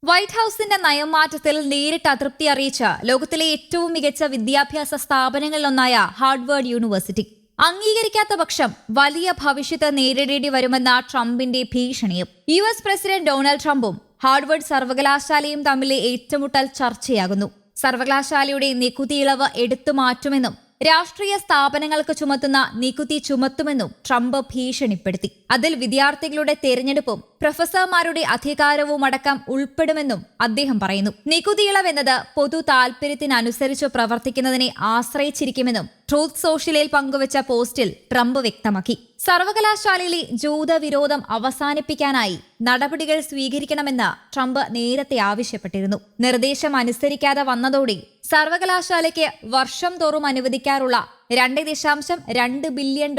White ഹൌസിന്റെ നയമാറ്റത്തിൽ നേരിട്ട് അതൃപ്തി അറിയിച്ച ലോകത്തിലെ ഏറ്റവും മികച്ച വിദ്യാഭ്യാസ സ്ഥാപനങ്ങളിലൊന്നായ ഹാർവാർഡ് യൂണിവേഴ്സിറ്റി അംഗീകരിക്കാത്ത പക്ഷം വലിയ ഭവിഷ്യത്ത് നേരിടേണ്ടി വരുമെന്ന ട്രംപിന്റെ ഭീഷണിയും. US പ്രസിഡന്റ് ഡൊണാൾഡ് ട്രംപും ഹാർവാർഡ് സർവകലാശാലയും തമ്മിലെ ഏറ്റുമുട്ടൽ ചർച്ചയാകുന്നു. സർവകലാശാലയുടെ നികുതി ഇളവ് എടുത്തു മാറ്റുമെന്നും രാഷ്ട്രീയ സ്ഥാപനങ്ങൾക്ക് ചുമത്തുന്ന നികുതി ചുമത്തുമെന്നും ട്രംപ് ഭീഷണിപ്പെടുത്തി. അതിൽ വിദ്യാർത്ഥികളുടെ തെരഞ്ഞെടുപ്പും പ്രൊഫസർമാരുടെ അധികാരവും അടക്കം ഉൾപ്പെടുമെന്നും അദ്ദേഹം പറയുന്നു. നികുതി ഇളവെന്നത് പൊതു താൽപര്യത്തിനനുസരിച്ച് പ്രവർത്തിക്കുന്നതിനെ ആശ്രയിച്ചിരിക്കുമെന്നും ട്രൂത്ത് സോഷ്യലിൽ പങ്കുവച്ച പോസ്റ്റിൽ ട്രംപ് വ്യക്തമാക്കി. സർവകലാശാലയിലെ ജൂതവിരോധം അവസാനിപ്പിക്കാനായി നടപടികൾ സ്വീകരിക്കണമെന്ന് ട്രംപ് നേരത്തെ ആവശ്യപ്പെട്ടിരുന്നു. നിർദ്ദേശം അനുസരിക്കാതെ വന്നതോടെ സർവകലാശാലയ്ക്ക് വർഷം തോറും അനുവദിക്കാറുള്ള $2.2 ബില്യൺ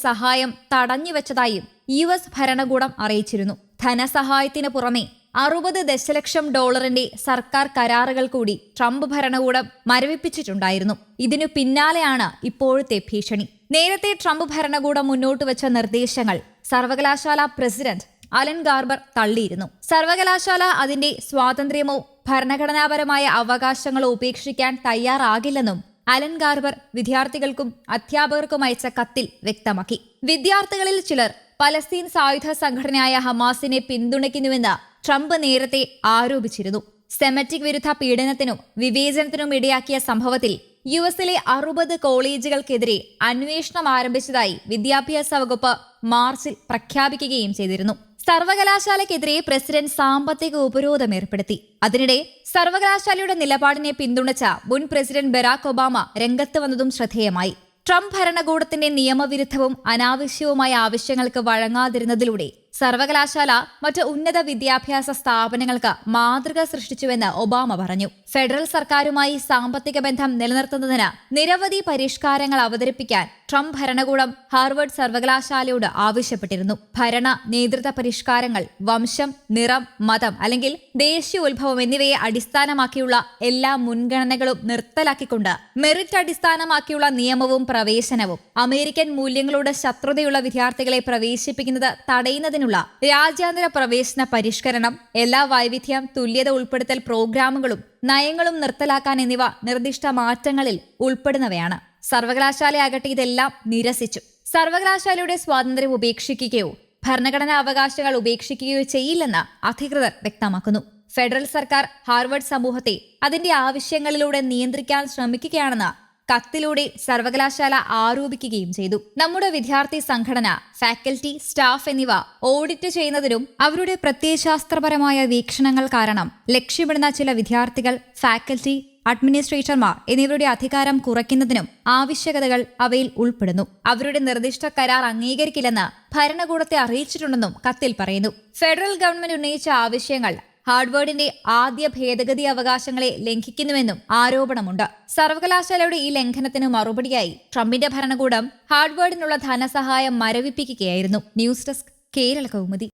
സഹായം തടഞ്ഞുവെച്ചതായും US ഭരണകൂടം അറിയിച്ചിരുന്നു. ധനസഹായത്തിന് പുറമെ $60 ദശലക്ഷം സർക്കാർ കരാറുകൾ കൂടി ട്രംപ് ഭരണകൂടം മരവിപ്പിച്ചിട്ടുണ്ടായിരുന്നു. ഇതിനു പിന്നാലെയാണ് ഇപ്പോഴത്തെ ഭീഷണി. നേരത്തെ ട്രംപ് ഭരണകൂടം മുന്നോട്ട് വെച്ച നിർദ്ദേശങ്ങൾ സർവകലാശാല പ്രസിഡന്റ് അലൻ ഗാർബർ തള്ളിയിരുന്നു. സർവകലാശാല അതിന്റെ സ്വാതന്ത്ര്യമോ ഭരണഘടനാപരമായ അവകാശങ്ങളോ ഉപേക്ഷിക്കാൻ തയ്യാറാകില്ലെന്നും അലൻ ഗാർബർ വിദ്യാർത്ഥികൾക്കും അധ്യാപകർക്കും അയച്ച കത്തിൽ വ്യക്തമാക്കി. വിദ്യാർത്ഥികളിൽ ചിലർ പലസ്തീൻ സായുധ സംഘടനയായ ഹമാസിനെ പിന്തുണയ്ക്കുന്നുവെന്ന് ട്രംപ് നേരത്തെ ആരോപിച്ചിരുന്നു. സെമറ്റിക് വിരുദ്ധ പീഡനത്തിനും വിവേചനത്തിനും ഇടയാക്കിയ സംഭവത്തിൽ US-ലെ 60 കോളേജുകൾക്കെതിരെ അന്വേഷണം ആരംഭിച്ചതായി വിദ്യാഭ്യാസ വകുപ്പ് മാർച്ചിൽ പ്രഖ്യാപിക്കുകയും ചെയ്തിരുന്നു. സർവകലാശാലയ്ക്കെതിരെ പ്രസിഡന്റ് സാമ്പത്തിക ഉപരോധം ഏർപ്പെടുത്തി. അതിനിടെ സർവകലാശാലയുടെ നിലപാടിനെ പിന്തുണച്ച മുൻ പ്രസിഡന്റ് ബരാക് ഒബാമ രംഗത്ത് വന്നതും ശ്രദ്ധേയമായി. ട്രംപ് ഭരണകൂടത്തിന്റെ നിയമവിരുദ്ധവും അനാവശ്യവുമായ ആവശ്യങ്ങൾക്ക് വഴങ്ങാതിരുന്നതിലൂടെ സർവകലാശാല മറ്റ് ഉന്നത വിദ്യാഭ്യാസ സ്ഥാപനങ്ങൾക്ക് മാതൃക സൃഷ്ടിച്ചുവെന്ന് ഒബാമ പറഞ്ഞു. ഫെഡറൽ സർക്കാരുമായി സാമ്പത്തിക ബന്ധം നിലനിർത്തുന്നതിന് നിരവധി പരിഷ്കാരങ്ങൾ അവതരിപ്പിക്കാൻ ട്രംപ് ഭരണകൂടം ഹാർവാർഡ് സർവകലാശാലയോട് ആവശ്യപ്പെട്ടിരുന്നു. ഭരണ നേതൃത്വ പരിഷ്കാരങ്ങൾ വംശം, നിറം, മതം അല്ലെങ്കിൽ ദേശീയോത്ഭവം എന്നിവയെ അടിസ്ഥാനമാക്കിയുള്ള എല്ലാ മുൻഗണനകളും നിർത്തലാക്കിക്കൊണ്ട് മെറിറ്റ് അടിസ്ഥാനമാക്കിയുള്ള നിയമവും പ്രവേശനവും, അമേരിക്കൻ മൂല്യങ്ങളോട് ശത്രുതയുള്ള വിദ്യാർത്ഥികളെ പ്രവേശിപ്പിക്കുന്നത് തടയുന്നതിനുള്ള രാജ്യാന്തര പ്രവേശന പരിഷ്കരണം, എല്ലാ വൈവിധ്യം, തുല്യത ഉൾപ്പെടുത്തൽ പ്രോഗ്രാമുകളും നയങ്ങളും നിർത്തലാക്കാൻ എന്നിവ നിർദ്ദിഷ്ട മാറ്റങ്ങളിൽ ഉൾപ്പെടുന്നവയാണ്. സർവകലാശാലയാകട്ടെ ഇതെല്ലാം നിരസിച്ചു. സർവകലാശാലയുടെ സ്വാതന്ത്ര്യം ഉപേക്ഷിക്കുകയോ ഭരണഘടനാ അവകാശങ്ങൾ ഉപേക്ഷിക്കുകയോ ചെയ്യില്ലെന്ന് അധികൃതർ വ്യക്തമാക്കുന്നു. ഫെഡറൽ സർക്കാർ ഹാർവാർഡ് സമൂഹത്തെ അതിന്റെ ആവശ്യങ്ങളിലൂടെ നിയന്ത്രിക്കാൻ ശ്രമിക്കുകയാണെന്ന് കത്തിലൂടെ സർവകലാശാല ആരോപിക്കുകയും ചെയ്തു. നമ്മുടെ വിദ്യാർത്ഥി സംഘടന, ഫാക്കൽറ്റി, സ്റ്റാഫ് എന്നിവ ഓഡിറ്റ് ചെയ്യുന്നതിനും അവരുടെ പ്രത്യയശാസ്ത്രപരമായ വീക്ഷണങ്ങൾ കാരണം ലക്ഷ്യമിടുന്ന ചില വിദ്യാർത്ഥികൾ, ഫാക്കൽറ്റി, അഡ്മിനിസ്ട്രേറ്റർമാർ എന്നിവരുടെ അധികാരം കുറയ്ക്കുന്നതിനും ആവശ്യകതകൾ അവയിൽ ഉൾപ്പെടുന്നു. അവരുടെ നിർദ്ദിഷ്ട കരാർ അംഗീകരിക്കില്ലെന്ന് ഭരണകൂടത്തെ അറിയിച്ചിട്ടുണ്ടെന്നും കത്തിൽ പറയുന്നു. ഫെഡറൽ ഗവൺമെന്റ് ഉന്നയിച്ച ആവശ്യങ്ങൾ ഹാർവാർഡിന്റെ ആദ്യ ഭേദഗതി അവകാശങ്ങളെ ലംഘിക്കുന്നുവെന്നും ആരോപണമുണ്ട്. സർവകലാശാലയുടെ ഈ ലംഘനത്തിന് മറുപടിയായി ട്രംപിന്റെ ഭരണകൂടം ഹാർവാർഡിനുള്ള ധനസഹായം മരവിപ്പിക്കുകയായിരുന്നു. News desk, Kerala Kaumudi.